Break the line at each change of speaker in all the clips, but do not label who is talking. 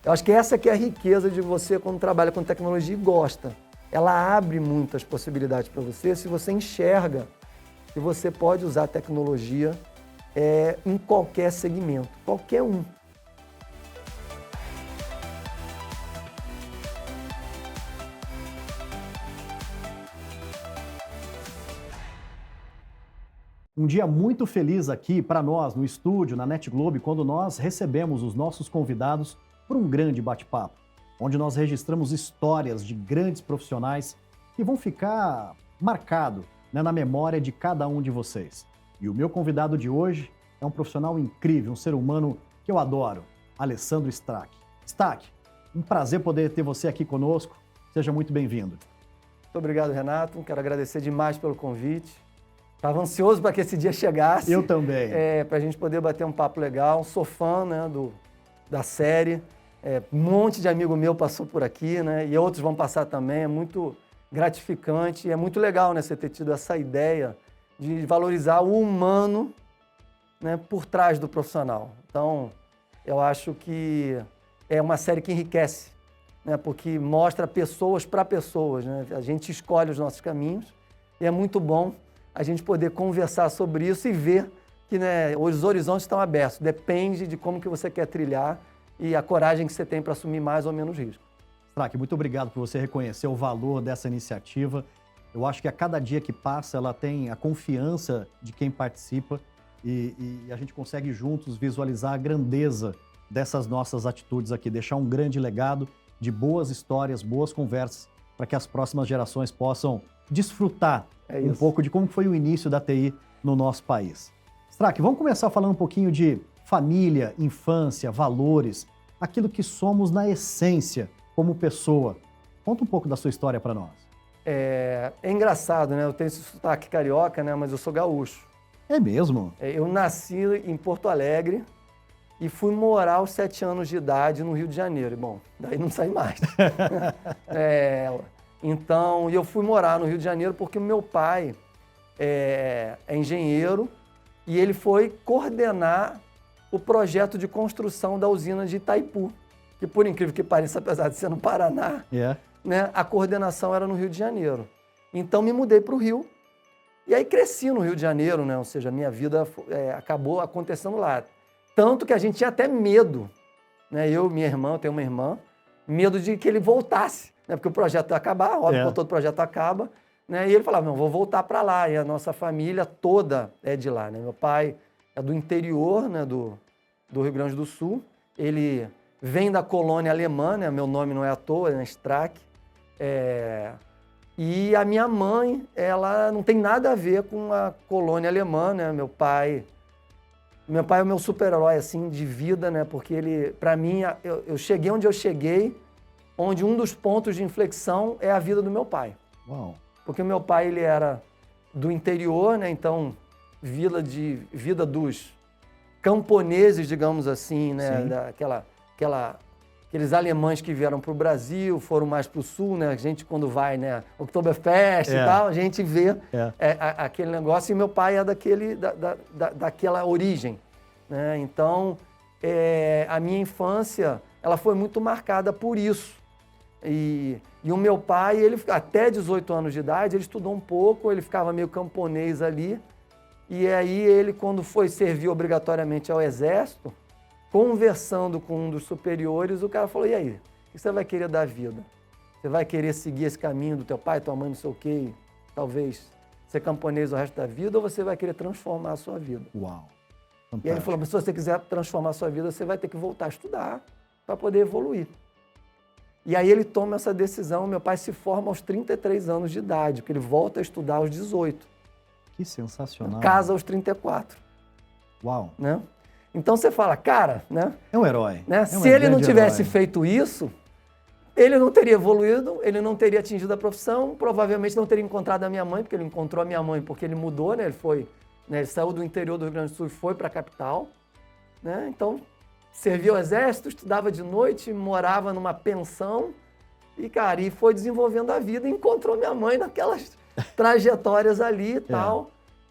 Eu acho que essa que é a riqueza de você quando trabalha com tecnologia e gosta. Ela abre muitas possibilidades para você se você enxerga que você pode usar a tecnologia em qualquer segmento, qualquer um.
Um dia muito feliz aqui para nós, no estúdio, na NetGlobe, quando nós recebemos os nossos convidados para um grande bate-papo, onde nós registramos histórias de grandes profissionais que vão ficar marcado, né, na memória de cada um de vocês. E o meu convidado de hoje é um profissional incrível, um ser humano que eu adoro, Alessandro Strack. Strack, um prazer poder ter você aqui conosco. Seja muito bem-vindo.
Muito obrigado, Renato. Quero agradecer demais pelo convite. Estava ansioso para que esse dia chegasse.
Eu também.
Para a gente poder bater um papo legal. Sou fã, né, da série. Um monte de amigo meu passou por aqui, né, e outros vão passar também. É muito gratificante e é muito legal, né, você ter tido essa ideia de valorizar o humano, né, por trás do profissional. Então, eu acho que é uma série que enriquece, né, porque mostra pessoas para pessoas, né? A gente escolhe os nossos caminhos e é muito bom a gente poder conversar sobre isso e ver que, né, os horizontes estão abertos. Depende de como que você quer trilhar e a coragem que você tem para assumir mais ou menos risco.
Strack, muito obrigado por você reconhecer o valor dessa iniciativa. Eu acho que a cada dia que passa, ela tem a confiança de quem participa e a gente consegue juntos visualizar a grandeza dessas nossas atitudes aqui, deixar um grande legado de boas histórias, boas conversas, para que as próximas gerações possam desfrutar um pouco de como foi o início da TI no nosso país. Strack, vamos começar falando um pouquinho de família, infância, valores, aquilo que somos na essência como pessoa. Conta um pouco da sua história para nós.
É engraçado, né? Eu tenho esse sotaque carioca, né? Mas eu sou gaúcho.
É mesmo?
Eu nasci em Porto Alegre e fui morar aos 7 anos de idade no Rio de Janeiro. Bom, daí não saí mais. Então, eu fui morar no Rio de Janeiro porque o meu pai é engenheiro e ele foi coordenar o projeto de construção da usina de Itaipu, que por incrível que pareça, apesar de ser no Paraná, né, a coordenação era no Rio de Janeiro. Então, me mudei para o Rio e aí cresci no Rio de Janeiro, né? Ou seja, a minha vida acabou acontecendo lá. Tanto que a gente tinha até medo, né? Eu tenho uma irmã, medo de que ele voltasse, né? Porque o projeto ia acabar, óbvio que todo projeto acaba, né? E ele falava, não, vou voltar para lá. E a nossa família toda é de lá, né? Meu pai é do interior, né, do Rio Grande do Sul. Ele vem da colônia alemã, né? Meu nome não é à toa, é Strack. E a minha mãe, ela não tem nada a ver com a colônia alemã, né? Meu pai é o meu super-herói, assim, de vida, né? Porque ele, para mim, eu cheguei onde eu cheguei, onde um dos pontos de inflexão é a vida do meu pai.
Uau.
Porque o meu pai, ele era do interior, né? Então, vida dos camponeses, digamos assim, né? Aqueles alemães que vieram para o Brasil, foram mais para o sul, né? A gente, quando vai, né? Oktoberfest e tal, a gente vê aquele negócio. E meu pai é daquela origem, né? Então, a minha infância, ela foi muito marcada por isso. E o meu pai, ele até 18 anos de idade, ele estudou um pouco, ele ficava meio camponês ali. E aí ele, quando foi servir obrigatoriamente ao exército, conversando com um dos superiores, o cara falou, e aí, o que você vai querer da vida? Você vai querer seguir esse caminho do teu pai, tua mãe, não sei o quê, talvez ser camponês o resto da vida, ou você vai querer transformar a sua vida?
Uau! Fantástico.
E aí ele falou, mas se você quiser transformar a sua vida, você vai ter que voltar a estudar para poder evoluir. E aí ele toma essa decisão, meu pai se forma aos 33 anos de idade, porque ele volta a estudar aos 18.
Que sensacional.
Casa aos 34.
Uau.
Né? Então você fala, cara, né?
É um herói.
Né? Se ele não tivesse feito isso, ele não teria evoluído, ele não teria atingido a profissão, provavelmente não teria encontrado a minha mãe, porque ele encontrou a minha mãe porque ele mudou, né? Ele saiu do interior do Rio Grande do Sul e foi para a capital, né? Então, servia ao exército, estudava de noite, morava numa pensão e, cara, e foi desenvolvendo a vida e encontrou minha mãe naquelas trajetórias ali e tal.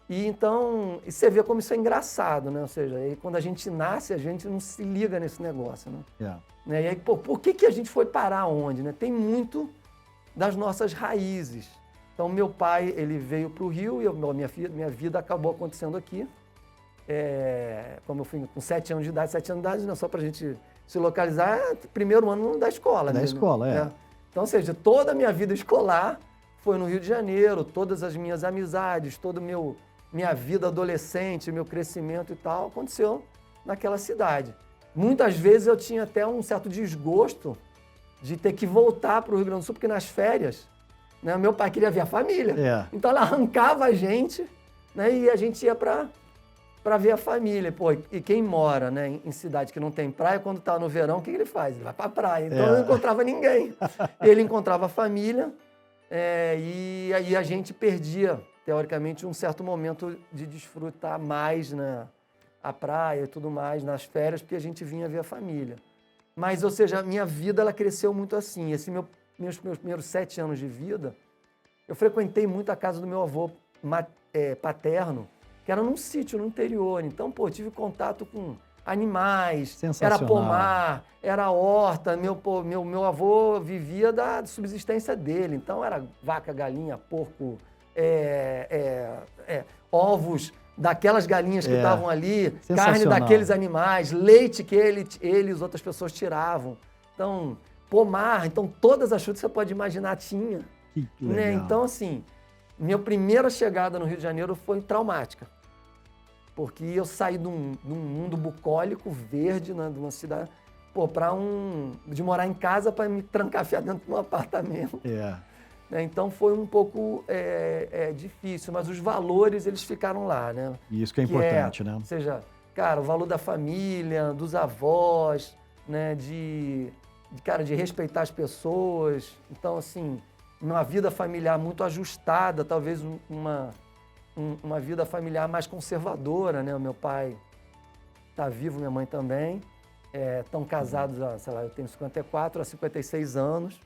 E então, e você vê como isso é engraçado, né? Ou seja, aí quando a gente nasce, a gente não se liga nesse negócio, né? Né? E aí, pô, por que a gente foi parar onde, né? Tem muito das nossas raízes. Então, meu pai, ele veio para o Rio e minha vida acabou acontecendo aqui. Como eu fui com 7 anos de idade, não, só para a gente se localizar, primeiro ano da escola.
Da escola,
Então, ou seja, toda a minha vida escolar foi no Rio de Janeiro, todas as minhas amizades, toda minha vida adolescente, meu crescimento e tal, aconteceu naquela cidade. Muitas vezes eu tinha até um certo desgosto de ter que voltar para o Rio Grande do Sul, porque nas férias, né, meu pai queria ver a família. Então ela arrancava a gente, né, e a gente ia para ver a família. Pô, e quem mora, né, em cidade que não tem praia, quando está no verão, o que ele faz? Ele vai para a praia. Então eu não encontrava ninguém. Ele encontrava a família e aí a gente perdia, teoricamente, um certo momento de desfrutar mais, né, a praia e tudo mais nas férias, porque a gente vinha ver a família. Mas, ou seja, a minha vida ela cresceu muito assim. Meus primeiros 7 anos de vida, eu frequentei muito a casa do meu avô paterno, que era num sítio no interior. Então, pô, tive contato com animais, era pomar, era horta. Meu avô vivia da subsistência dele. Então, era vaca, galinha, porco, ovos daquelas galinhas que estavam ali, carne daqueles animais, leite que ele e as outras pessoas tiravam. Então, pomar. Então, todas as frutas que você pode imaginar tinha.
Que legal.
Né? Então, assim, minha primeira chegada no Rio de Janeiro foi traumática. Porque eu saí de um mundo bucólico, verde, né, de uma cidade, de morar em casa para me trancafiar dentro de um apartamento. Então foi um pouco difícil, mas os valores eles ficaram lá, né?
E isso que é importante, né?
Ou seja, cara, o valor da família, dos avós, né? De respeitar as pessoas. Então, assim, uma vida familiar muito ajustada, talvez uma vida familiar mais conservadora, né? O meu pai está vivo, minha mãe também. Estão casados, sei lá, eu tenho 54 a 56 anos.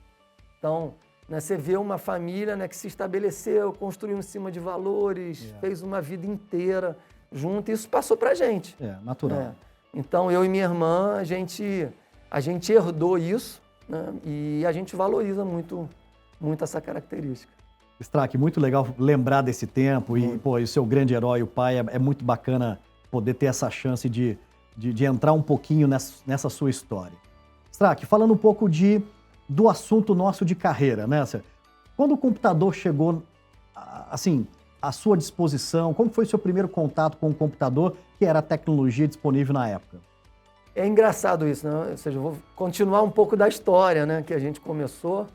Então, né, você vê uma família, né, que se estabeleceu, construiu em cima de valores, fez uma vida inteira junto, e isso passou pra gente.
Natural.
Então, eu e minha irmã, a gente herdou isso, né, e a gente valoriza muito essa característica.
Strack, muito legal lembrar desse tempo e o seu grande herói, o pai, é muito bacana poder ter essa chance de entrar um pouquinho nessa sua história. Strack, falando um pouco do assunto nosso de carreira, né? Quando o computador chegou, assim, à sua disposição, como foi o seu primeiro contato com o computador, que era a tecnologia disponível na época?
É engraçado isso, né? Ou seja, eu vou continuar um pouco da história, né, que a gente começou.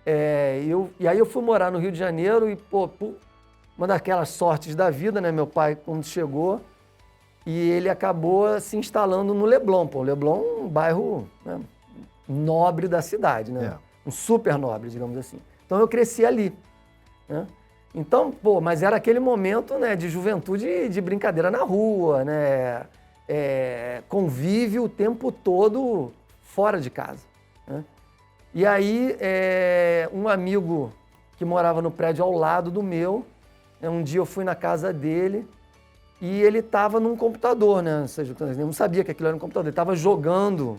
E aí eu fui morar no Rio de Janeiro e, uma daquelas sortes da vida, né? Meu pai, quando chegou, e ele acabou se instalando no Leblon. O Leblon é um bairro, né, nobre da cidade, né? Um super nobre, digamos assim. Então eu cresci ali, né? Então, mas era aquele momento, né, de juventude, de brincadeira na rua, né? Convívio o tempo todo fora de casa, né? E aí, um amigo que morava no prédio ao lado do meu, né, um dia eu fui na casa dele e ele estava num computador, né? Ou seja, eu não sabia que aquilo era um computador. Ele estava jogando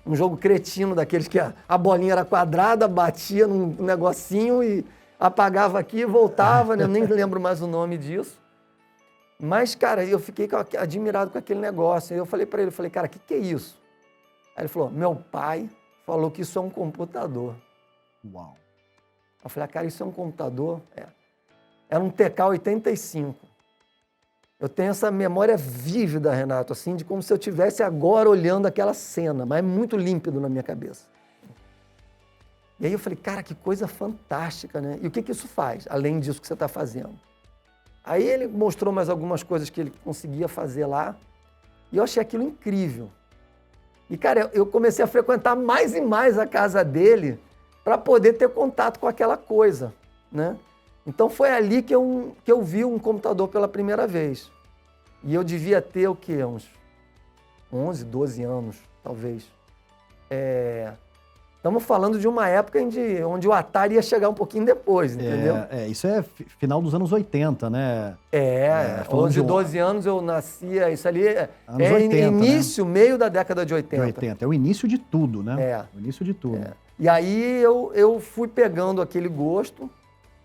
um jogo cretino daqueles que a bolinha era quadrada, batia num negocinho e apagava aqui e voltava, né? Eu nem lembro mais o nome disso. Mas, cara, eu fiquei admirado com aquele negócio. Aí eu falei para ele, cara, o que é isso? Aí ele falou, meu pai falou que isso é um computador.
Uau!
Eu falei, cara, isso é um computador? Era um TK-85. Eu tenho essa memória vívida, Renato, assim, de como se eu estivesse agora olhando aquela cena, mas é muito límpido na minha cabeça. E aí eu falei, cara, que coisa fantástica, né? E o que isso faz, além disso que você está fazendo? Aí ele mostrou mais algumas coisas que ele conseguia fazer lá, e eu achei aquilo incrível. E, cara, eu comecei a frequentar mais e mais a casa dele para poder ter contato com aquela coisa, né? Então foi ali que eu vi um computador pela primeira vez. E eu devia ter o quê? Uns 11, 12 anos, talvez. Estamos falando de uma época onde o Atari ia chegar um pouquinho depois, entendeu?
Isso é final dos anos 80, né?
11, 12 anos eu nascia, isso ali
anos 80,
início,
né?
Meio da década de 80.
De 80, é o início de tudo, né? O início de tudo.
E aí eu fui pegando aquele gosto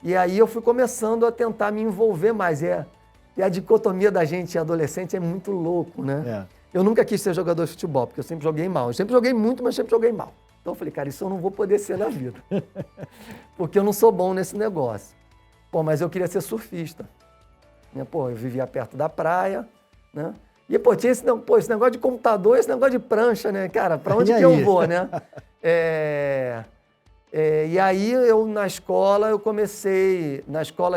e aí eu fui começando a tentar me envolver mais. E a dicotomia da gente adolescente é muito louco, né? Eu nunca quis ser jogador de futebol, porque eu sempre joguei mal. Eu sempre joguei muito, mas sempre joguei mal. Então eu falei, cara, isso eu não vou poder ser na vida. Porque eu não sou bom nesse negócio. Pô, mas eu queria ser surfista. Né? Pô, eu vivia perto da praia, né? E, pô, tinha esse negócio de computador, esse negócio de prancha, né? Cara, pra onde que eu vou, né? E aí, na escola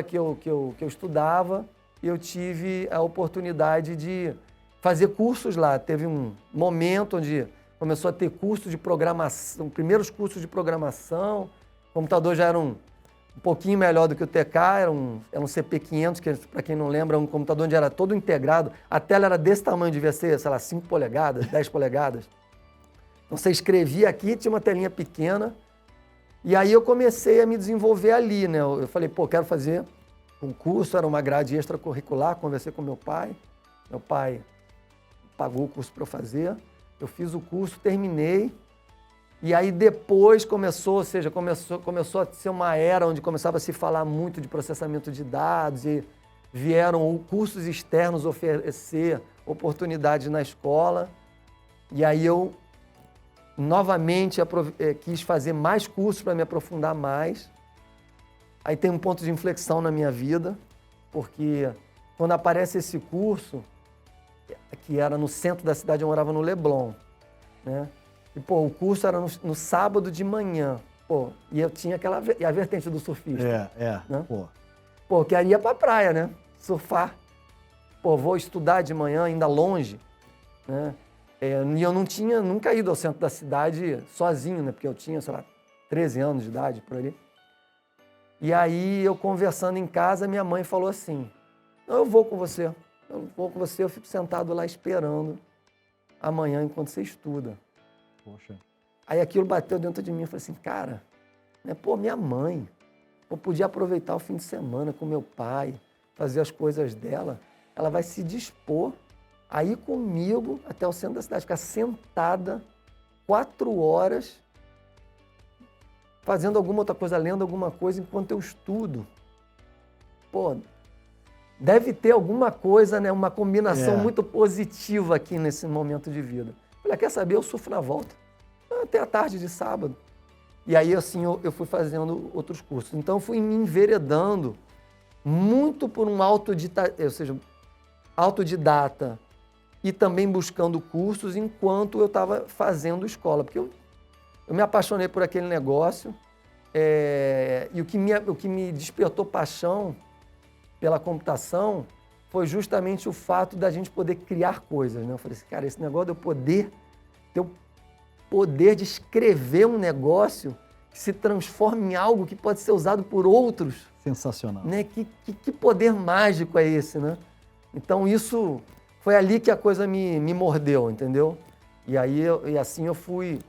que eu estudava, eu tive a oportunidade de fazer cursos lá. Teve um momento onde começou a ter cursos de programação, primeiros cursos de programação. O computador já era um pouquinho melhor do que o TK, era um CP500, que, para quem não lembra, é um computador onde era todo integrado. A tela era desse tamanho, devia ser, sei lá, 5 polegadas, 10 polegadas. Então você escrevia aqui, tinha uma telinha pequena. E aí eu comecei a me desenvolver ali, né? Eu falei, pô, quero fazer um curso, era uma grade extracurricular, conversei com meu pai pagou o curso para eu fazer. Eu fiz o curso, terminei, e aí depois começou a ser uma era onde começava a se falar muito de processamento de dados e vieram cursos externos oferecer oportunidades na escola. E aí eu novamente quis fazer mais cursos para me aprofundar mais. Aí tem um ponto de inflexão na minha vida, porque quando aparece esse curso, que era no centro da cidade, eu morava no Leblon, né? E, pô, o curso era no sábado de manhã, pô, e eu tinha a vertente do surfista. Né? Pô, queria ir pra praia, né? Surfar. Pô, vou estudar de manhã, ainda longe, né? E eu não tinha nunca ido ao centro da cidade sozinho, né? Porque eu tinha, sei lá, 13 anos de idade, por ali. E aí, eu conversando em casa, minha mãe falou assim, eu vou com você, eu fico sentado lá esperando amanhã enquanto você estuda.
Poxa.
Aí aquilo bateu dentro de mim, eu falei assim, cara, né, pô, minha mãe, eu podia aproveitar o fim de semana com meu pai, fazer as coisas dela, ela vai se dispor a ir comigo até o centro da cidade, ficar sentada 4 horas fazendo alguma outra coisa, lendo alguma coisa enquanto eu estudo. Pô, deve ter alguma coisa, né, uma combinação muito positiva aqui nesse momento de vida. Falei, quer saber? Eu surfo na volta. Até a tarde de sábado. E aí, assim, eu fui fazendo outros cursos. Então, eu fui me enveredando muito por um autodidata e também buscando cursos enquanto eu estava fazendo escola. Porque eu me apaixonei por aquele negócio e o que me despertou paixão pela computação foi justamente o fato da gente poder criar coisas, né? Eu falei assim, cara, esse negócio de eu poder ter o poder de escrever um negócio que se transforma em algo que pode ser usado por outros.
Sensacional.
Né? Que poder mágico é esse, né? Então isso foi ali que a coisa me mordeu, entendeu? E aí assim eu fui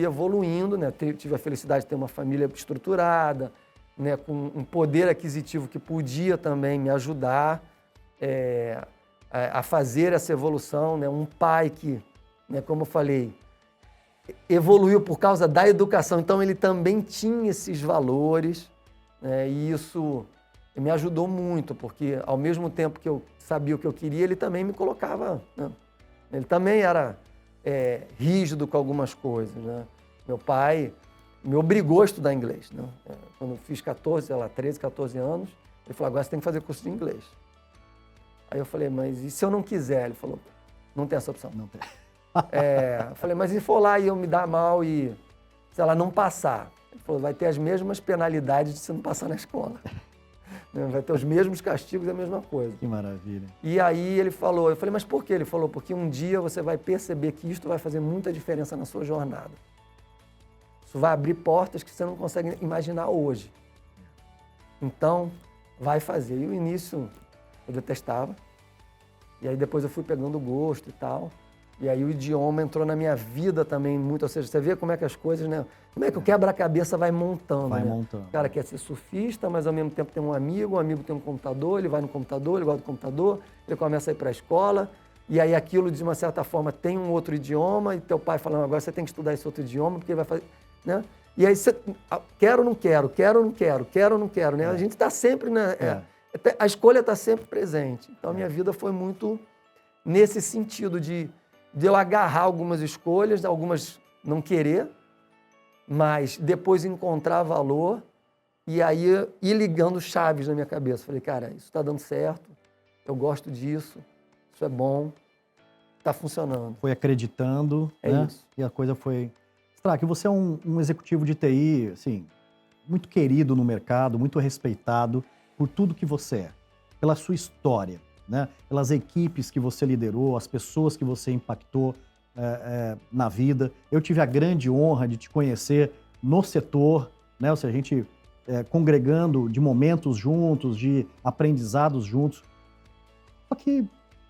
evoluindo, né? Tive a felicidade de ter uma família estruturada, né? Com um poder aquisitivo que podia também me ajudar a fazer essa evolução, né? Um pai que, né, como eu falei, evoluiu por causa da educação, então ele também tinha esses valores, né? E isso me ajudou muito, porque ao mesmo tempo que eu sabia o que eu queria, ele também me colocava, né? Ele também era rígido com algumas coisas, né? Meu pai me obrigou a estudar inglês, né? Quando eu fiz 13, 14 anos, ele falou, agora você tem que fazer curso de inglês. Aí eu falei, mas e se eu não quiser? Ele falou, não tem essa opção.
Não tem.
Eu falei, mas e for lá e eu me dar mal e, sei lá, não passar? Ele falou, vai ter as mesmas penalidades de você não passar na escola. Vai ter os mesmos castigos, é a mesma coisa.
Que maravilha.
E aí ele falou, eu falei, mas por quê? Ele falou, porque um dia você vai perceber que isto vai fazer muita diferença na sua jornada. Isso vai abrir portas que você não consegue imaginar hoje. Então, vai fazer. E o início eu detestava. E aí depois eu fui pegando gosto e tal. E aí o idioma entrou na minha vida também muito, ou seja, você vê como é que as coisas, né? Como é que o quebra-cabeça vai montando,
Vai
né?
montando.
O cara quer ser surfista, mas ao mesmo tempo tem um amigo, o amigo tem um computador, ele vai no computador, ele gosta do computador, ele começa a ir para a escola, e aí aquilo, de uma certa forma, tem um outro idioma, e teu pai falando, agora você tem que estudar esse outro idioma, porque vai fazer, né? E aí você, quero ou não quero, quero ou não quero, quero ou não quero, né? A gente está sempre, né? A escolha está sempre presente. Então a minha vida foi muito nesse sentido de eu agarrar algumas escolhas, algumas não querer, mas depois encontrar valor e aí ir ligando chaves na minha cabeça. Falei, cara, isso está dando certo, eu gosto disso, isso é bom, está funcionando.
Foi acreditando, né?
Isso.
E a coisa foi... Strack, você é um executivo de TI, assim, muito querido no mercado, muito respeitado por tudo que você é, pela sua história, né? Pelas equipes que você liderou, as pessoas que você impactou na vida. Eu tive a grande honra de te conhecer no setor, né? Ou seja, a gente congregando de momentos juntos, de aprendizados juntos. Só que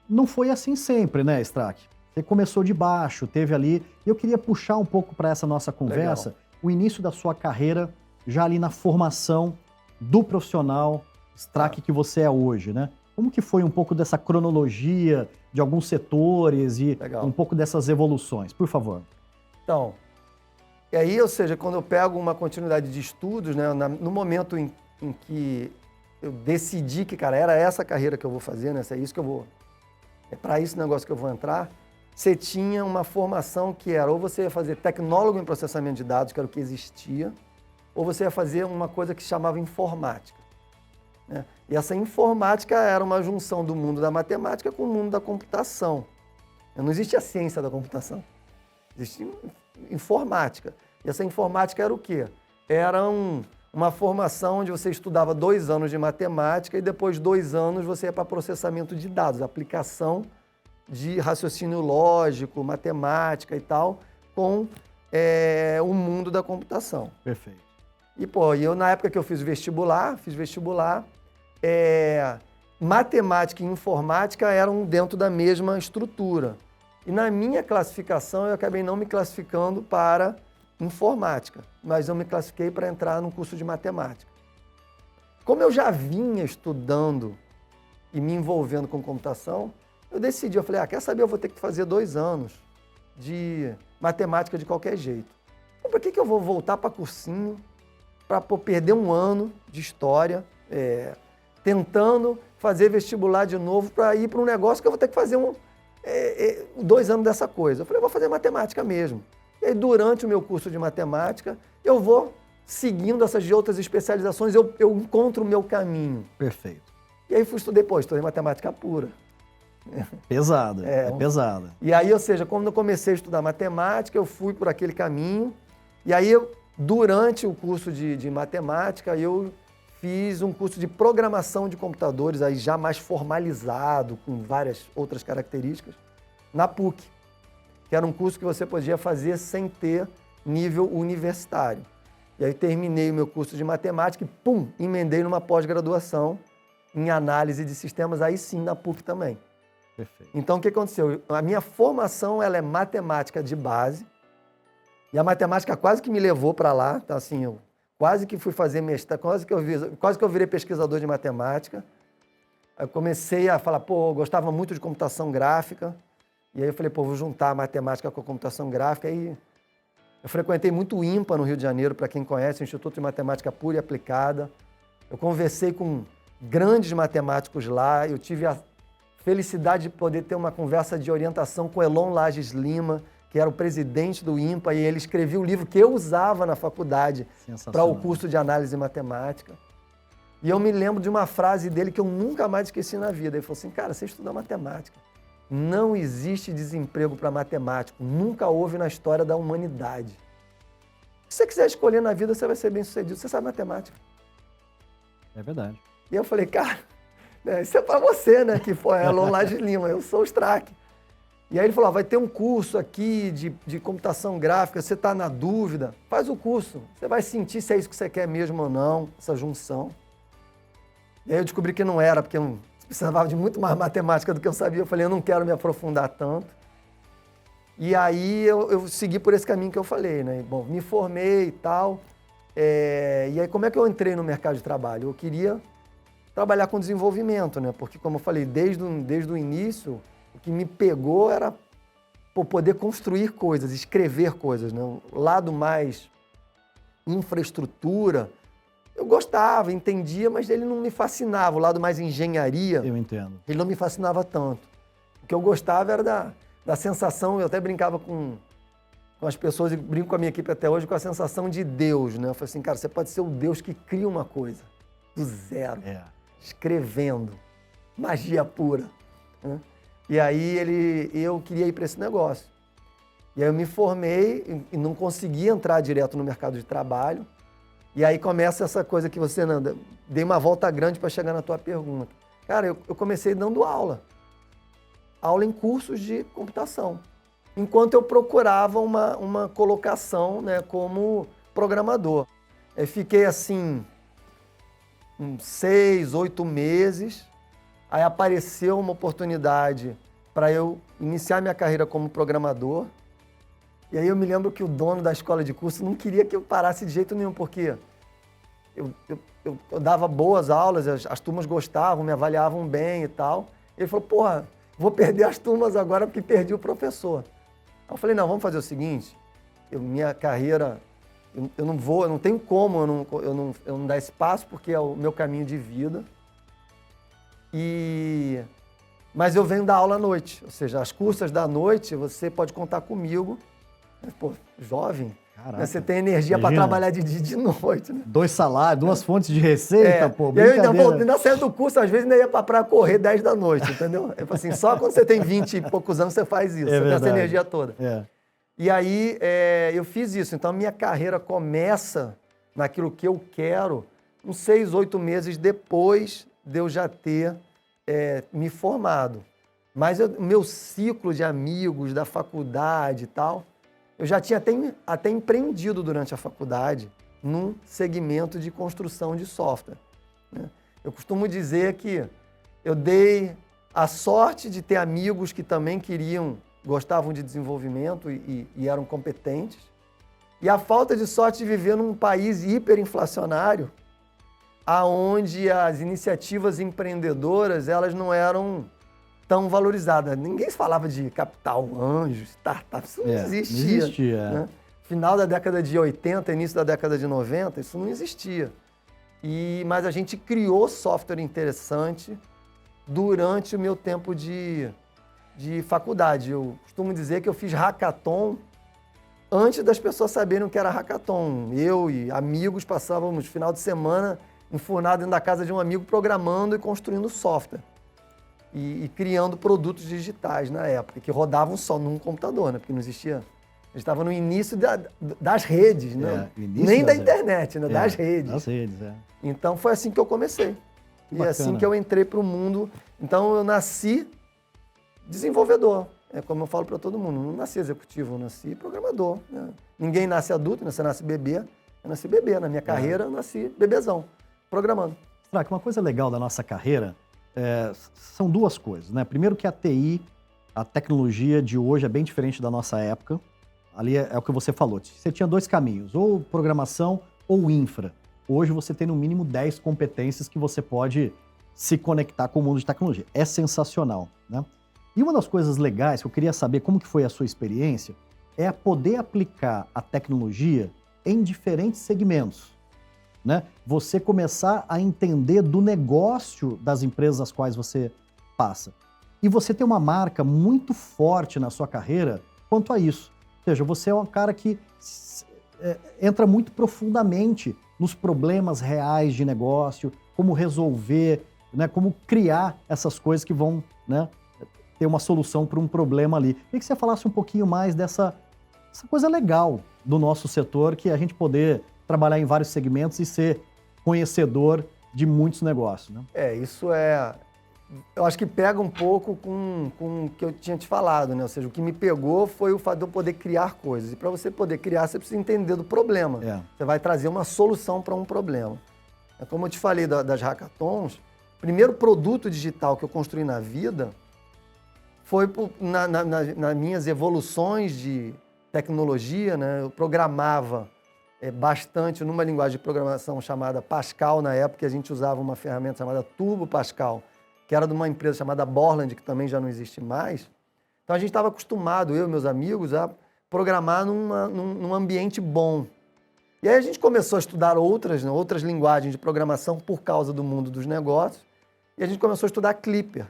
não foi assim sempre, né, Strack? Você começou de baixo, teve ali... Eu queria puxar um pouco para essa nossa conversa, o início da sua carreira, já ali na formação do profissional Strack que você é hoje, né? Como que foi um pouco dessa cronologia de alguns setores e um pouco dessas evoluções? Por favor.
Então, e aí, ou seja, quando eu pego uma continuidade de estudos, né, no momento em que eu decidi que, cara, era essa carreira que eu vou fazer, né, é isso que eu vou... É para esse negócio que eu vou entrar, você tinha uma formação que era ou você ia fazer tecnólogo em processamento de dados, que era o que existia, ou você ia fazer uma coisa que se chamava informática, né? E essa informática era uma junção do mundo da matemática com o mundo da computação. Não existia ciência da computação, existia informática. E essa informática era o quê? Era uma formação onde você estudava 2 anos de matemática e depois 2 anos você ia para processamento de dados, aplicação de raciocínio lógico, matemática e tal, com o mundo da computação.
Perfeito.
E, eu na época que eu fiz vestibular, matemática e informática eram dentro da mesma estrutura. E na minha classificação, eu acabei não me classificando para informática, mas eu me classifiquei para entrar no curso de matemática. Como eu já vinha estudando e me envolvendo com computação, eu decidi, eu falei, quer saber, eu vou ter que fazer 2 anos de matemática de qualquer jeito. Então, por que eu vou voltar para cursinho, para perder 1 ano de história, tentando fazer vestibular de novo para ir para um negócio que eu vou ter que fazer 2 anos dessa coisa. Eu falei, eu vou fazer matemática mesmo. E aí, durante o meu curso de matemática, eu vou seguindo essas outras especializações, eu encontro o meu caminho.
Perfeito.
E aí estudei matemática pura.
Pesada, pesada.
E aí, ou seja, quando eu comecei a estudar matemática, eu fui por aquele caminho. E aí, durante o curso de matemática, eu fiz um curso de programação de computadores, aí já mais formalizado, com várias outras características, na PUC, que era um curso que você podia fazer sem ter nível universitário. E aí terminei o meu curso de matemática e, emendei numa pós-graduação em análise de sistemas, aí sim, na PUC também.
Perfeito.
Então, o que aconteceu? A minha formação, ela é matemática de base, e a matemática quase que me levou para lá, então, assim, eu quase que fui fazer mestrado, quase que eu virei pesquisador de matemática. Aí eu comecei a falar, eu gostava muito de computação gráfica, e aí eu falei, vou juntar a matemática com a computação gráfica, e eu frequentei muito o IMPA no Rio de Janeiro, para quem conhece, o Instituto de Matemática Pura e Aplicada. Eu conversei com grandes matemáticos lá, eu tive a felicidade de poder ter uma conversa de orientação com Elon Lages Lima, que era o presidente do IMPA, e ele escrevia o livro que eu usava na faculdade para o curso de análise matemática. E eu me lembro de uma frase dele que eu nunca mais esqueci na vida. Ele falou assim, cara, você estuda matemática. Não existe desemprego para matemático. Nunca houve na história da humanidade. Se você quiser escolher na vida, você vai ser bem sucedido. Você sabe matemática.
É verdade.
E eu falei, cara, isso é para você, né? Que foi Elon Lages Lima, eu sou o Strack. E aí ele falou, vai ter um curso aqui de computação gráfica, você está na dúvida, faz o curso. Você vai sentir se é isso que você quer mesmo ou não, essa junção. E aí eu descobri que não era, porque eu precisava de muito mais matemática do que eu sabia. Eu falei, eu não quero me aprofundar tanto. E aí eu segui por esse caminho que eu falei, né? Bom, me formei e tal. E aí como é que eu entrei no mercado de trabalho? Eu queria trabalhar com desenvolvimento, né? Porque, como eu falei, desde o início, o que me pegou era poder construir coisas, escrever coisas, né? O lado mais infraestrutura, eu gostava, entendia, mas ele não me fascinava. O lado mais engenharia,
Eu entendo.
ele não me fascinava tanto. O que eu gostava era da sensação, eu até brincava com as pessoas, e brinco com a minha equipe até hoje, com a sensação de Deus, né? Eu falei assim, cara, você pode ser o Deus que cria uma coisa, do zero, escrevendo, magia pura, né? E aí eu queria ir para esse negócio. E aí eu me formei e não consegui entrar direto no mercado de trabalho. E aí começa essa coisa que você, Nanda, dei uma volta grande para chegar na tua pergunta. Cara, eu comecei dando aula em cursos de computação, enquanto eu procurava uma colocação, né, como programador. Eu fiquei assim, uns 6, 8 meses, aí apareceu uma oportunidade para eu iniciar minha carreira como programador. E aí eu me lembro que o dono da escola de curso não queria que eu parasse de jeito nenhum, porque eu dava boas aulas, as turmas gostavam, me avaliavam bem e tal. Ele falou, porra, vou perder as turmas agora porque perdi o professor. Aí eu falei, não, vamos fazer o seguinte, minha carreira, eu não tenho como eu não dar espaço, porque é o meu caminho de vida. Mas eu venho dar aula à noite, ou seja, as cursas da noite, você pode contar comigo. Pô, jovem, né? Você tem energia para trabalhar de dia e de noite, né?
2 salários, 2 fontes de receita, pô,
e aí eu ainda saio do curso, às vezes ainda ia pra praia correr 10 da noite, entendeu? Eu falei assim, só quando você tem 20 e poucos anos você faz isso, você tem essa energia toda. E aí eu fiz isso, então a minha carreira começa naquilo que eu quero, uns 6, 8 meses depois de eu já ter me formado. Mas o meu ciclo de amigos da faculdade e tal, eu já tinha até empreendido durante a faculdade num segmento de construção de software, né? Eu costumo dizer que eu dei a sorte de ter amigos que também gostavam de desenvolvimento e eram competentes, e a falta de sorte de viver num país hiperinflacionário, aonde as iniciativas empreendedoras elas não eram tão valorizada. Ninguém falava de capital anjo, startup, isso não existia.
Não existia.
Né? Final da década de 80, início da década de 90, isso não existia. Mas a gente criou software interessante durante o meu tempo de faculdade. Eu costumo dizer que eu fiz hackathon antes das pessoas saberem o que era hackathon. Eu e amigos passávamos final de semana enfurnado dentro da casa de um amigo programando e construindo software. E criando produtos digitais na época, que rodavam só num computador, né? Porque não existia... A gente estava no início das redes, né? Nem da internet, né? Das redes.
Das redes,
Então foi assim que eu comecei. E é assim que eu entrei para o mundo. Então eu nasci desenvolvedor. É como eu falo para todo mundo, não nasci executivo, eu nasci programador. Né? Ninguém nasce adulto, né? Você nasce bebê. Eu nasci bebê. Na minha carreira eu nasci bebezão, programando.
Strack, uma coisa legal da nossa carreira são 2 coisas, né? Primeiro que a TI, a tecnologia de hoje é bem diferente da nossa época. Ali é o que você falou. Você tinha 2 caminhos, ou programação ou infra. Hoje você tem no mínimo 10 competências que você pode se conectar com o mundo de tecnologia. É sensacional, né? E uma das coisas legais que eu queria saber como que foi a sua experiência é poder aplicar a tecnologia em diferentes segmentos. Né? Você começar a entender do negócio das empresas às quais você passa. E você tem uma marca muito forte na sua carreira quanto a isso. Ou seja, você é um cara que entra muito profundamente nos problemas reais de negócio, como resolver, né? Como criar essas coisas que vão, né, ter uma solução para um problema ali. Queria que você falasse um pouquinho mais dessa coisa legal do nosso setor, que é a gente poder trabalhar em vários segmentos e ser conhecedor de muitos negócios, né?
Isso eu acho que pega um pouco com o que eu tinha te falado, né? Ou seja, o que me pegou foi o fato de eu poder criar coisas. E para você poder criar, você precisa entender do problema. Você vai trazer uma solução para um problema. Como eu te falei das hackathons, o primeiro produto digital que eu construí na vida foi nas minhas evoluções de tecnologia, né? Eu programava bastante numa linguagem de programação chamada Pascal, na época a gente usava uma ferramenta chamada Turbo Pascal, que era de uma empresa chamada Borland, que também já não existe mais. Então a gente estava acostumado, eu e meus amigos, a programar num ambiente bom. E aí a gente começou a estudar outras linguagens de programação por causa do mundo dos negócios, e a gente começou a estudar Clipper.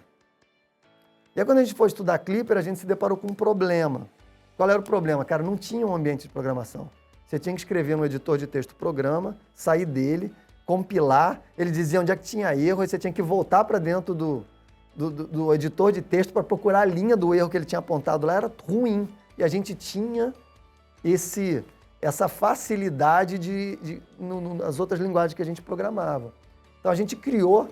E aí quando a gente foi estudar Clipper, a gente se deparou com um problema. Qual era o problema? Cara, não tinha um ambiente de programação. Você tinha que escrever no editor de texto o programa, sair dele, compilar, ele dizia onde é que tinha erro, aí você tinha que voltar para dentro do editor de texto para procurar a linha do erro que ele tinha apontado lá, era ruim. E a gente tinha essa facilidade nas outras linguagens que a gente programava. Então a gente criou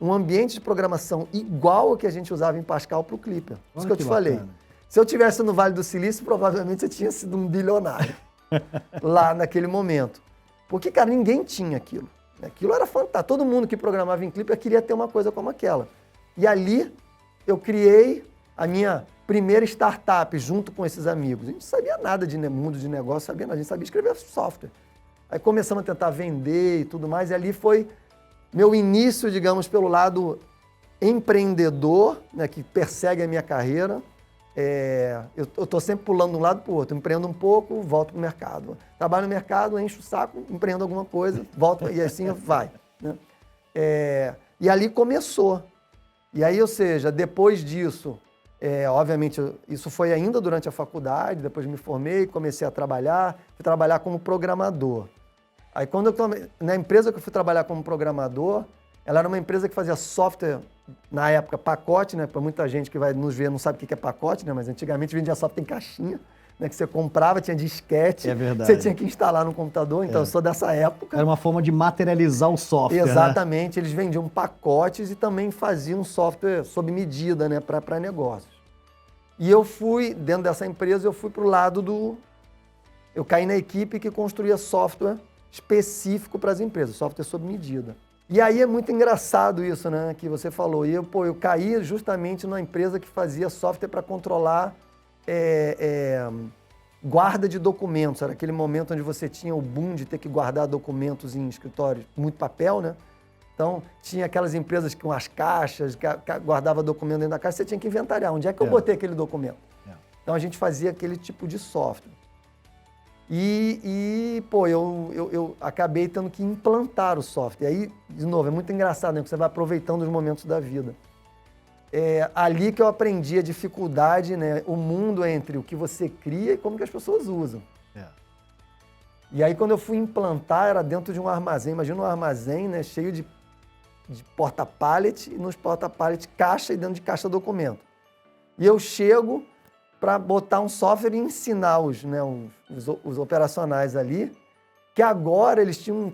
um ambiente de programação igual ao que a gente usava em Pascal para o Clipper. Isso que eu te falei. Se eu tivesse no Vale do Silício, provavelmente você tinha sido um bilionário lá naquele momento. Porque, cara, ninguém tinha aquilo. Aquilo era fantástico. Todo mundo que programava em Clipper queria ter uma coisa como aquela. E ali eu criei a minha primeira startup junto com esses amigos. A gente não sabia nada de mundo de negócio, sabia nada. A gente sabia escrever software. Aí começamos a tentar vender e tudo mais. E ali foi meu início, digamos, pelo lado empreendedor, né, que persegue a minha carreira. Eu estou sempre pulando de um lado para o outro. Empreendo um pouco, volto para o mercado. Trabalho no mercado, encho o saco, empreendo alguma coisa, volto e assim vai. Né? E ali começou. E aí, ou seja, depois disso, obviamente, isso foi ainda durante a faculdade, depois me formei, comecei a trabalhar, fui trabalhar como programador. Aí na empresa que eu fui trabalhar como programador, ela era uma empresa que fazia software, na época, pacote, né? Para muita gente que vai nos ver não sabe o que é pacote, né? Mas antigamente vendia software em caixinha, né? Que você comprava, tinha disquete, você tinha que instalar no computador, então eu sou dessa época.
Era uma forma de materializar o software.
Exatamente, né? Eles vendiam pacotes e também faziam software sob medida, né? Para negócios. E eu fui, dentro dessa empresa, eu fui para o lado eu caí na equipe que construía software específico para as empresas, software sob medida. E aí é muito engraçado isso, né, que você falou. E eu caí justamente numa empresa que fazia software para controlar guarda de documentos. Era aquele momento onde você tinha o boom de ter que guardar documentos em escritório, muito papel, né? Então, tinha aquelas empresas com as caixas, que guardava documento dentro da caixa, você tinha que inventariar. Onde é que eu botei aquele documento? Então, a gente fazia aquele tipo de software. Eu acabei tendo que implantar o software. E aí, de novo, é muito engraçado, né? Porque você vai aproveitando os momentos da vida. É ali que eu aprendi a dificuldade, né? O mundo entre o que você cria e como que as pessoas usam. E aí, quando eu fui implantar, era dentro de um armazém. Imagina um armazém, né? Cheio de porta-pallet, e nos porta-pallet caixa e dentro de caixa documento. E eu chego para botar um software e ensinar os operacionais ali, que agora eles tinham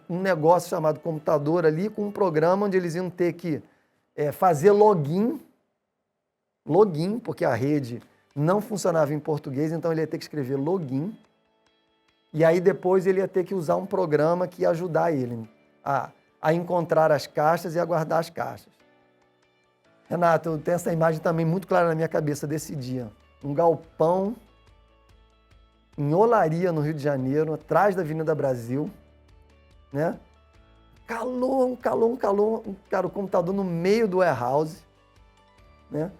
um negócio chamado computador ali, com um programa onde eles iam ter que fazer login, porque a rede não funcionava em português, então ele ia ter que escrever login, e aí depois ele ia ter que usar um programa que ia ajudar ele a encontrar as caixas e a guardar as caixas. Renato, eu tenho essa imagem também muito clara na minha cabeça desse dia. Um galpão em Olaria, no Rio de Janeiro, atrás da Avenida Brasil, né? Calor, cara, o computador no meio do warehouse, né?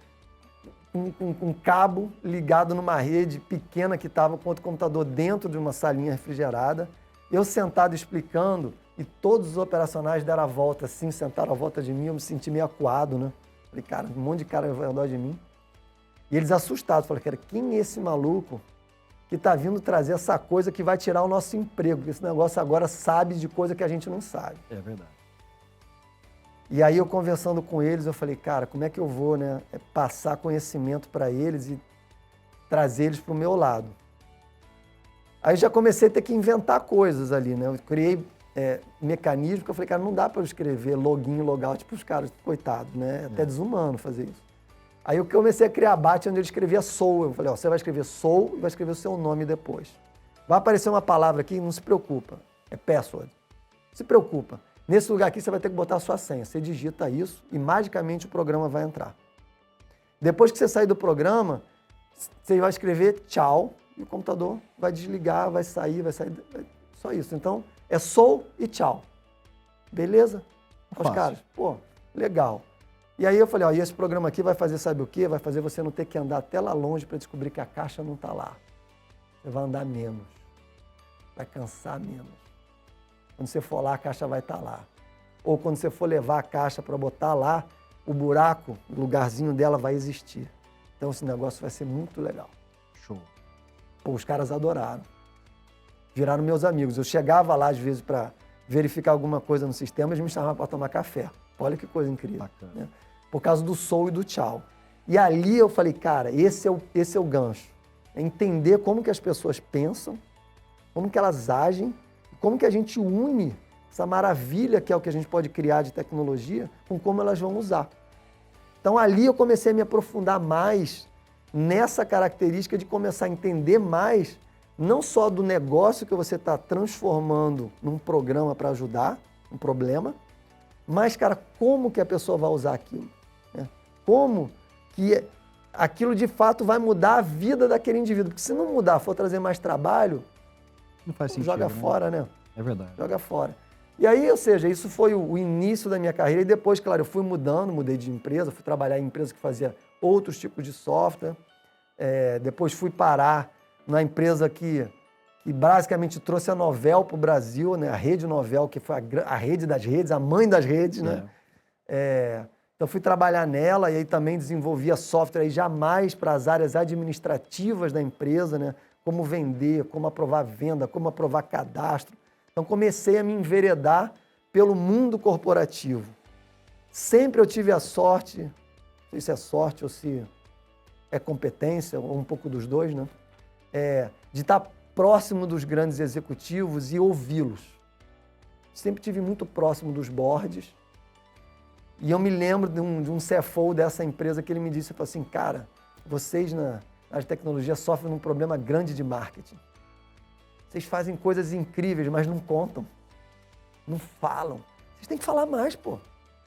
Com um cabo ligado numa rede pequena que estava com outro computador dentro de uma salinha refrigerada. Eu sentado explicando e todos os operacionais deram a volta assim, sentaram à volta de mim, eu me senti meio acuado, né? Falei, cara, um monte de cara ao redor de mim. E eles assustados, falaram, cara, quem é esse maluco que está vindo trazer essa coisa que vai tirar o nosso emprego? Porque esse negócio agora sabe de coisa que a gente não sabe.
É verdade.
E aí eu conversando com eles, eu falei, cara, como é que eu vou, né, passar conhecimento para eles e trazer eles para o meu lado? Aí já comecei a ter que inventar coisas ali, né? Eu criei mecanismo que eu falei, cara, não dá para eu escrever login e logout para os caras, coitados, né? É até desumano fazer isso. Aí eu comecei a criar bate onde ele escrevia sou. Eu falei, você vai escrever sou e vai escrever o seu nome depois. Vai aparecer uma palavra aqui, não se preocupa. É password. Não se preocupa. Nesse lugar aqui você vai ter que botar a sua senha. Você digita isso e magicamente o programa vai entrar. Depois que você sair do programa, você vai escrever tchau e o computador vai desligar, vai sair. Só isso. Então, é sou e tchau. Beleza? Os caras, pô, legal. E aí eu falei, ó, e esse programa aqui vai fazer sabe o quê? Vai fazer você não ter que andar até lá longe para descobrir que a caixa não está lá. Você vai andar menos. Vai cansar menos. Quando você for lá, a caixa vai estar lá. Ou quando você for levar a caixa para botar lá, o buraco, o lugarzinho dela vai existir. Então esse negócio vai ser muito legal.
Show.
Pô, os caras adoraram. Viraram meus amigos. Eu chegava lá às vezes para verificar alguma coisa no sistema, eles me chamavam para tomar café. Olha que coisa incrível.
Bacana.
Né? Por causa do sou e do tchau. E ali eu falei, cara, esse é o gancho. É entender como que as pessoas pensam, como que elas agem, como que a gente une essa maravilha que é o que a gente pode criar de tecnologia com como elas vão usar. Então ali eu comecei a me aprofundar mais nessa característica de começar a entender mais não só do negócio que você está transformando num programa para ajudar, um problema, mas, cara, como que a pessoa vai usar aquilo? Né? Como que aquilo de fato vai mudar a vida daquele indivíduo? Porque se não mudar, for trazer mais trabalho,
não faz sentido,
joga fora, né?
É verdade.
Joga fora. E aí, ou seja, isso foi o início da minha carreira e depois, claro, eu fui mudando, mudei de empresa, fui trabalhar em empresa que fazia outros tipos de software, depois fui parar na empresa que basicamente trouxe a Novell para o Brasil, né? A Rede Novell, que foi a rede das redes, a mãe das redes, né? Então fui trabalhar nela e aí também desenvolvia software aí já mais para as áreas administrativas da empresa, né? Como vender, como aprovar venda, como aprovar cadastro. Então comecei a me enveredar pelo mundo corporativo. Sempre eu tive a sorte, não sei se é sorte ou se é competência, ou um pouco dos dois, né? De estar próximo dos grandes executivos e ouvi-los. Sempre tive muito próximo dos boards. E eu me lembro de um CFO dessa empresa que ele me disse, ele falou assim, cara, vocês na área de tecnologia sofrem um problema grande de marketing. Vocês fazem coisas incríveis, mas não contam, não falam. Vocês têm que falar mais, pô.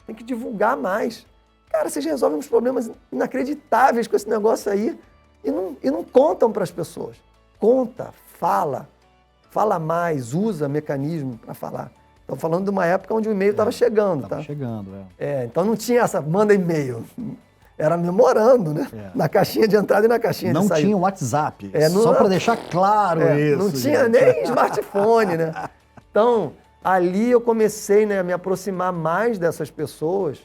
Tem que divulgar mais. Cara, vocês resolvem uns problemas inacreditáveis com esse negócio aí e não contam para as pessoas. Conta, fala mais, usa mecanismo para falar. Estou falando de uma época onde o e-mail estava chegando,
Estava chegando,
então não tinha essa, manda e-mail. Era memorando, né? Na caixinha de entrada e na caixinha de saída.
Não tinha WhatsApp, só para deixar claro isso.
Não tinha nem smartphone, né? Então, ali eu comecei, né, a me aproximar mais dessas pessoas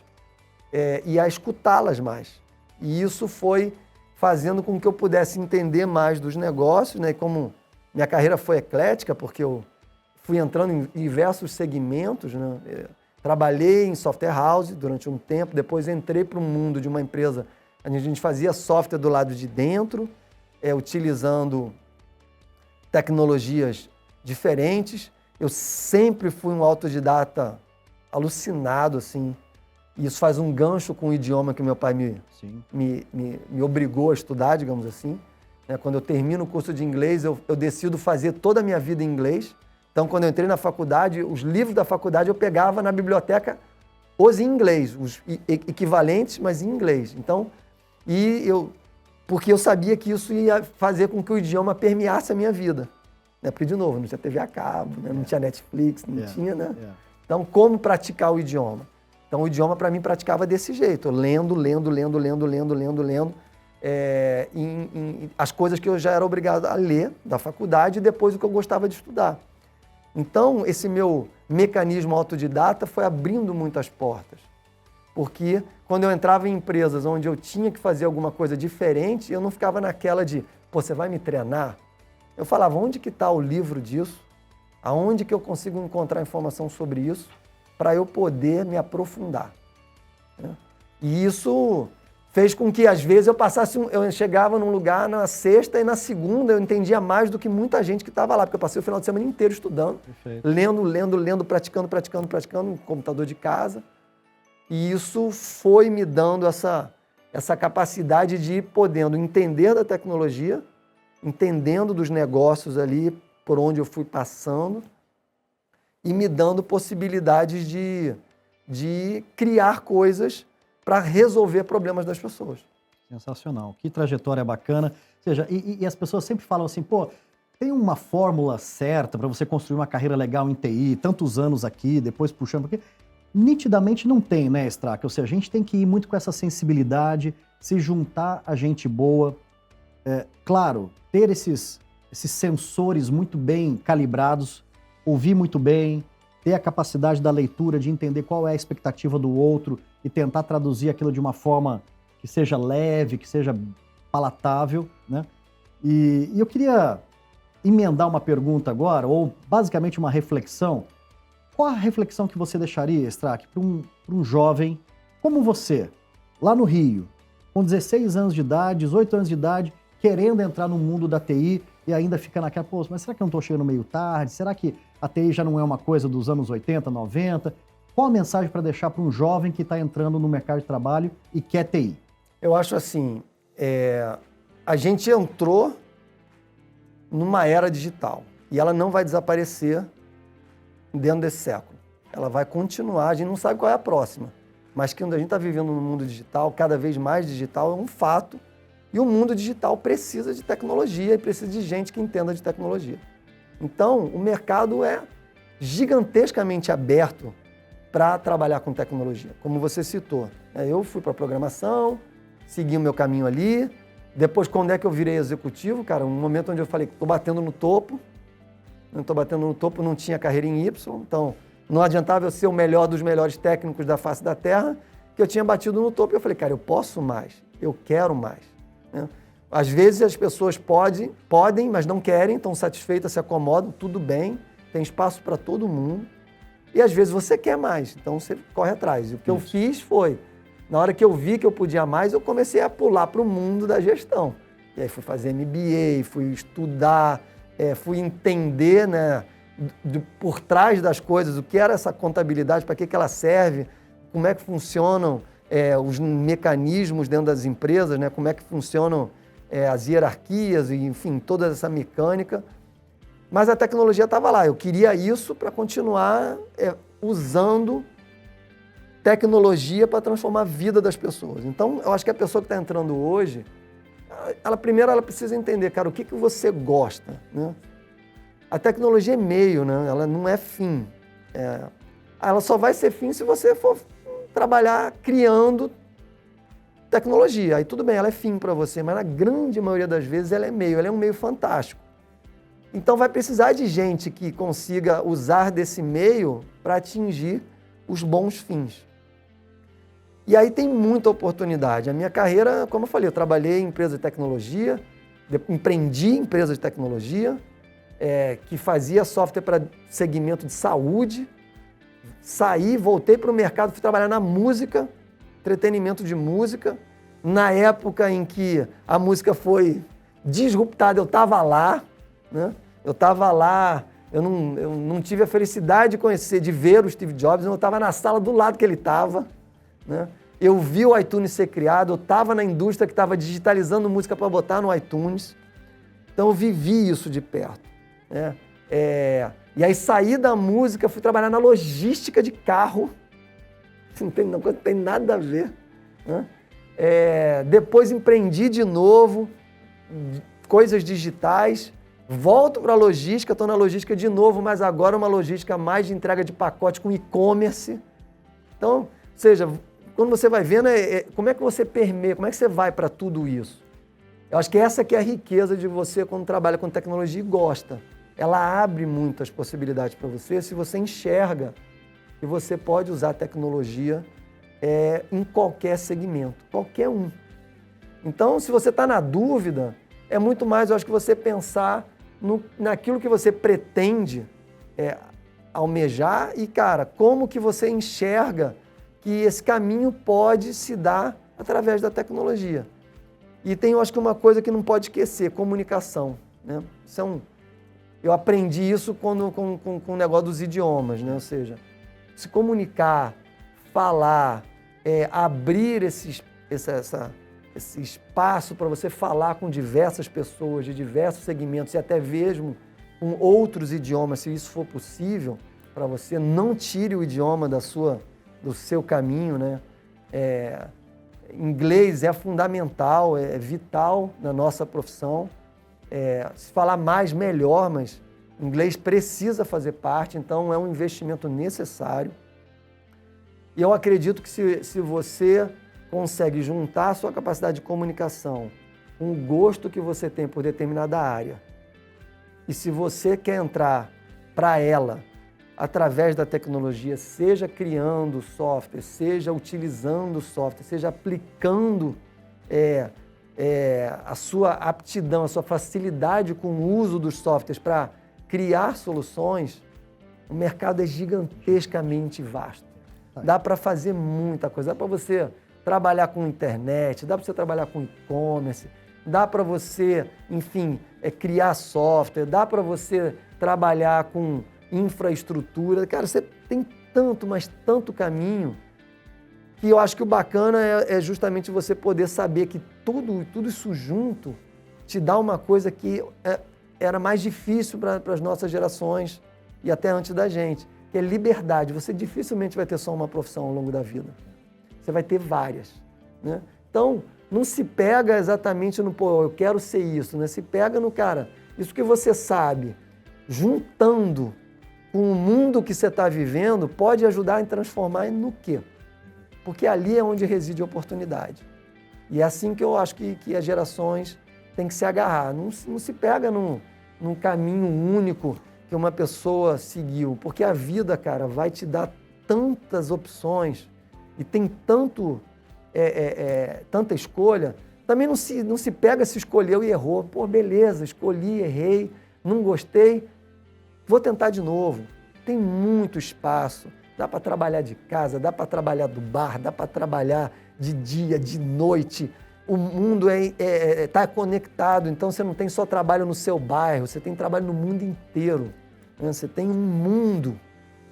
e a escutá-las mais. E isso foi fazendo com que eu pudesse entender mais dos negócios, né? E como minha carreira foi eclética, porque eu fui entrando em diversos segmentos, né? Trabalhei em software house durante um tempo, depois entrei para o mundo de uma empresa onde a gente fazia software do lado de dentro, utilizando tecnologias diferentes. Eu sempre fui um autodidata alucinado, assim. E isso faz um gancho com o idioma que meu pai me obrigou a estudar, digamos assim. Quando eu termino o curso de inglês, eu decido fazer toda a minha vida em inglês. Então, quando eu entrei na faculdade, os livros da faculdade eu pegava na biblioteca os em inglês, os equivalentes, mas em inglês. Então, porque eu sabia que isso ia fazer com que o idioma permeasse a minha vida. Porque, de novo, não tinha TV a cabo, né? Não tinha Netflix, não tinha, né? Então, como praticar o idioma? Então, o idioma, para mim, praticava desse jeito, lendo as coisas que eu já era obrigado a ler da faculdade e depois o que eu gostava de estudar. Então, esse meu mecanismo autodidata foi abrindo muitas portas. Porque quando eu entrava em empresas onde eu tinha que fazer alguma coisa diferente, eu não ficava naquela de, pô, você vai me treinar? Eu falava, onde que está o livro disso? Aonde que eu consigo encontrar informação sobre isso para eu poder me aprofundar? E isso fez com que, às vezes, eu chegava num lugar na sexta e na segunda eu entendia mais do que muita gente que estava lá, porque eu passei o final de semana inteiro estudando, lendo, praticando no computador de casa. E isso foi me dando essa capacidade de ir podendo entender da tecnologia, entendendo dos negócios ali por onde eu fui passando e me dando possibilidades de criar coisas para resolver problemas das pessoas.
Sensacional. Que trajetória bacana. Ou seja, e as pessoas sempre falam assim, pô, tem uma fórmula certa para você construir uma carreira legal em TI, tantos anos aqui, depois puxando, porque nitidamente não tem, né, Strack? Ou seja, a gente tem que ir muito com essa sensibilidade, se juntar a gente boa, claro, ter esses sensores muito bem calibrados, ouvir muito bem, ter a capacidade da leitura, de entender qual é a expectativa do outro e tentar traduzir aquilo de uma forma que seja leve, que seja palatável, né? E eu queria emendar uma pergunta agora, ou basicamente uma reflexão. Qual a reflexão que você deixaria, Strack, para um jovem como você, lá no Rio, com 16 anos de idade, 18 anos de idade, querendo entrar no mundo da TI e ainda fica naquela, pô, mas será que eu não estou chegando meio tarde? Será que a TI já não é uma coisa dos anos 80, 90? Qual a mensagem para deixar para um jovem que está entrando no mercado de trabalho e quer TI?
Eu acho assim, a gente entrou numa era digital e ela não vai desaparecer dentro desse século. Ela vai continuar, a gente não sabe qual é a próxima, mas que onde a gente está vivendo no mundo digital, cada vez mais digital, é um fato, e o mundo digital precisa de tecnologia e precisa de gente que entenda de tecnologia. Então, o mercado é gigantescamente aberto para trabalhar com tecnologia, como você citou. Eu fui para a programação, segui o meu caminho ali, depois, quando é que eu virei executivo, cara, um momento onde eu falei que estou batendo no topo, não estou batendo no topo, não tinha carreira em Y, então não adiantava eu ser o melhor dos melhores técnicos da face da Terra, que eu tinha batido no topo e eu falei, cara, eu posso mais, eu quero mais. Né? Às vezes as pessoas podem, mas não querem, estão satisfeitas, se acomodam, tudo bem, tem espaço para todo mundo, e às vezes você quer mais, então você corre atrás. E o que eu fiz foi, na hora que eu vi que eu podia mais, eu comecei a pular para o mundo da gestão. E aí fui fazer MBA, fui estudar, fui entender, né, por trás das coisas, o que era essa contabilidade, para que ela serve, como é que funcionam os mecanismos dentro das empresas, né, como é que funcionam as hierarquias, e, enfim, toda essa mecânica. Mas a tecnologia estava lá, eu queria isso para continuar usando tecnologia para transformar a vida das pessoas. Então, eu acho que a pessoa que está entrando hoje, primeiro ela precisa entender, cara, o que você gosta, né? A tecnologia é meio, né? Ela não é fim. Ela só vai ser fim se você for trabalhar criando tecnologia. Aí tudo bem, ela é fim para você, mas na grande maioria das vezes ela é meio, ela é um meio fantástico. Então vai precisar de gente que consiga usar desse meio para atingir os bons fins. E aí tem muita oportunidade. A minha carreira, como eu falei, eu trabalhei em empresa de tecnologia, empreendi em empresa de tecnologia, que fazia software para segmento de saúde, saí, voltei para o mercado, fui trabalhar na música, entretenimento de música. Na época em que a música foi disruptada, eu estava lá, né? Eu estava lá, eu não tive a felicidade de ver o Steve Jobs, eu estava na sala do lado que ele estava, né? Eu vi o iTunes ser criado, eu estava na indústria que estava digitalizando música para botar no iTunes, então eu vivi isso de perto, né? E aí saí da música, fui trabalhar na logística de carro, não tem nada a ver, né? Depois empreendi de novo, coisas digitais, volto para a logística, estou na logística de novo, mas agora uma logística mais de entrega de pacote com e-commerce. Então, ou seja, quando você vai vendo, como é que você permeia, como é que você vai para tudo isso? Eu acho que essa que é a riqueza de você quando trabalha com tecnologia e gosta. Ela abre muitas possibilidades para você se você enxerga que você pode usar a tecnologia em qualquer segmento, qualquer um. Então, se você está na dúvida, é muito mais, eu acho, que você pensar naquilo que você pretende almejar e, cara, como que você enxerga que esse caminho pode se dar através da tecnologia. E tem, eu acho que uma coisa que não pode esquecer, comunicação, né? Eu aprendi isso com o negócio dos idiomas, né? Ou seja, se comunicar, falar, abrir esse espaço para você falar com diversas pessoas de diversos segmentos e até mesmo com outros idiomas, se isso for possível para você, não tire o idioma do seu caminho, né? Inglês é fundamental, é vital na nossa profissão. Se falar mais, melhor, mas inglês precisa fazer parte, então é um investimento necessário. E eu acredito que se você consegue juntar a sua capacidade de comunicação com o gosto que você tem por determinada área, e se você quer entrar para ela através da tecnologia, seja criando software, seja utilizando software, seja aplicando a sua aptidão, a sua facilidade com o uso dos softwares para criar soluções, o mercado é gigantescamente vasto. Dá para fazer muita coisa, dá para você trabalhar com internet, dá para você trabalhar com e-commerce, dá para você, enfim, criar software, dá para você trabalhar com infraestrutura. Cara, você tem tanto, mas tanto caminho, que eu acho que o bacana é justamente você poder saber que tudo isso junto te dá uma coisa que era mais difícil para as nossas gerações e até antes da gente, que é liberdade. Você dificilmente vai ter só uma profissão ao longo da vida. Você vai ter várias, né? Então, não se pega exatamente no, pô, eu quero ser isso, né? Se pega no, cara, isso que você sabe, juntando com o mundo que você está vivendo, pode ajudar a transformar no quê? Porque ali é onde reside a oportunidade. E é assim que eu acho que as gerações têm que se agarrar. Não se pega num caminho único que uma pessoa seguiu, porque a vida, cara, vai te dar tantas opções e tem tanta escolha. Também não se pega se escolheu e errou. Pô, beleza, escolhi, errei, não gostei, vou tentar de novo. Tem muito espaço, dá para trabalhar de casa, dá para trabalhar do bar, dá para trabalhar de dia, de noite. O mundo está conectado, então você não tem só trabalho no seu bairro, você tem trabalho no mundo inteiro. Você tem um mundo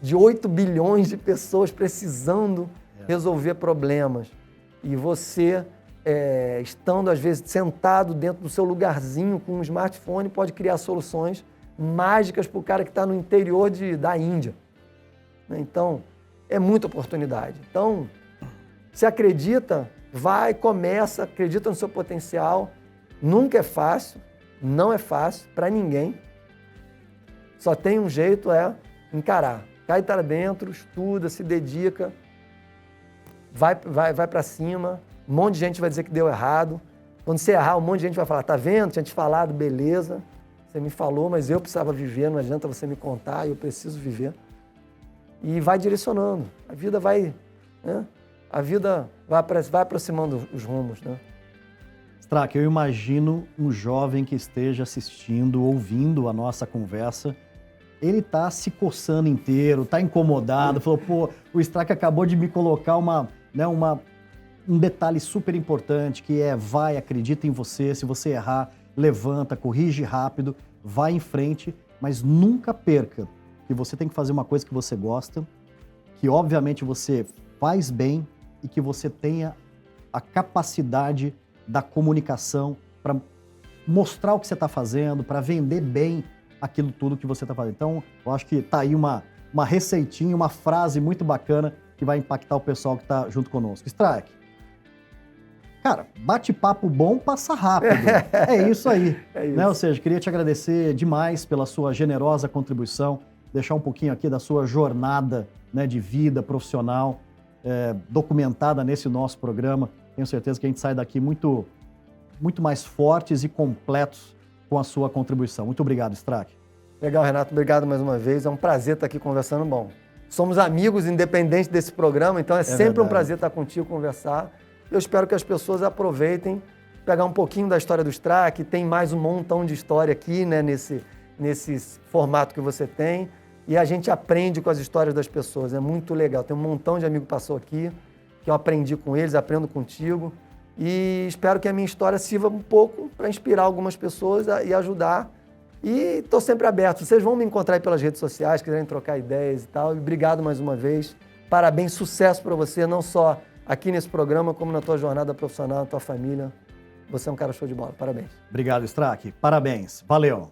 de 8 bilhões de pessoas precisando resolver problemas. E você, estando às vezes sentado dentro do seu lugarzinho com um smartphone, pode criar soluções mágicas para o cara que está no interior da Índia. Então, é muita oportunidade. Então, se acredita, vai, começa, acredita no seu potencial. Nunca é fácil, não é fácil para ninguém. Só tem um jeito, encarar. Cai para dentro, estuda, se dedica, vai para cima. Um monte de gente vai dizer que deu errado. Quando você errar, um monte de gente vai falar, tá vendo? Tinha te falado, beleza. Você me falou, mas eu precisava viver, não adianta você me contar, eu preciso viver. E vai direcionando. A vida vai, né? A vida vai aproximando os rumos, né?
Strack, eu imagino um jovem que esteja assistindo, ouvindo a nossa conversa, ele está se coçando inteiro, está incomodado, falou, pô, o Strack acabou de me colocar um detalhe super importante, que vai, acredita em você, se você errar, levanta, corrige rápido, vai em frente, mas nunca perca que você tem que fazer uma coisa que você gosta, que obviamente você faz bem e que você tenha a capacidade da comunicação para mostrar o que você está fazendo, para vender bem aquilo tudo que você está fazendo. Então, eu acho que está aí uma receitinha, uma frase muito bacana que vai impactar o pessoal que está junto conosco. Strack, cara, bate-papo bom passa rápido. É isso aí.
É isso.
Né? Ou seja, queria te agradecer demais pela sua generosa contribuição, deixar um pouquinho aqui da sua jornada, né, de vida profissional, documentada nesse nosso programa. Tenho certeza que a gente sai daqui muito mais fortes e completos com a sua contribuição. Muito obrigado, Strack.
Legal, Renato. Obrigado mais uma vez. É um prazer estar aqui conversando. Bom, somos amigos independente desse programa, então é sempre verdade. Um prazer estar contigo, conversar. Eu espero que as pessoas aproveitem, pegar um pouquinho da história do Strack. Tem mais um montão de história aqui, né, nesse formato que você tem. E a gente aprende com as histórias das pessoas. É muito legal. Tem um montão de amigo que passou aqui, que eu aprendi com eles, aprendo contigo. E espero que a minha história sirva um pouco para inspirar algumas pessoas e ajudar. E estou sempre aberto. Vocês vão me encontrar aí pelas redes sociais, quiserem trocar ideias e tal. E obrigado mais uma vez. Parabéns, sucesso para você, não só aqui nesse programa, como na tua jornada profissional, na tua família. Você é um cara show de bola. Parabéns.
Obrigado, Strack. Parabéns. Valeu.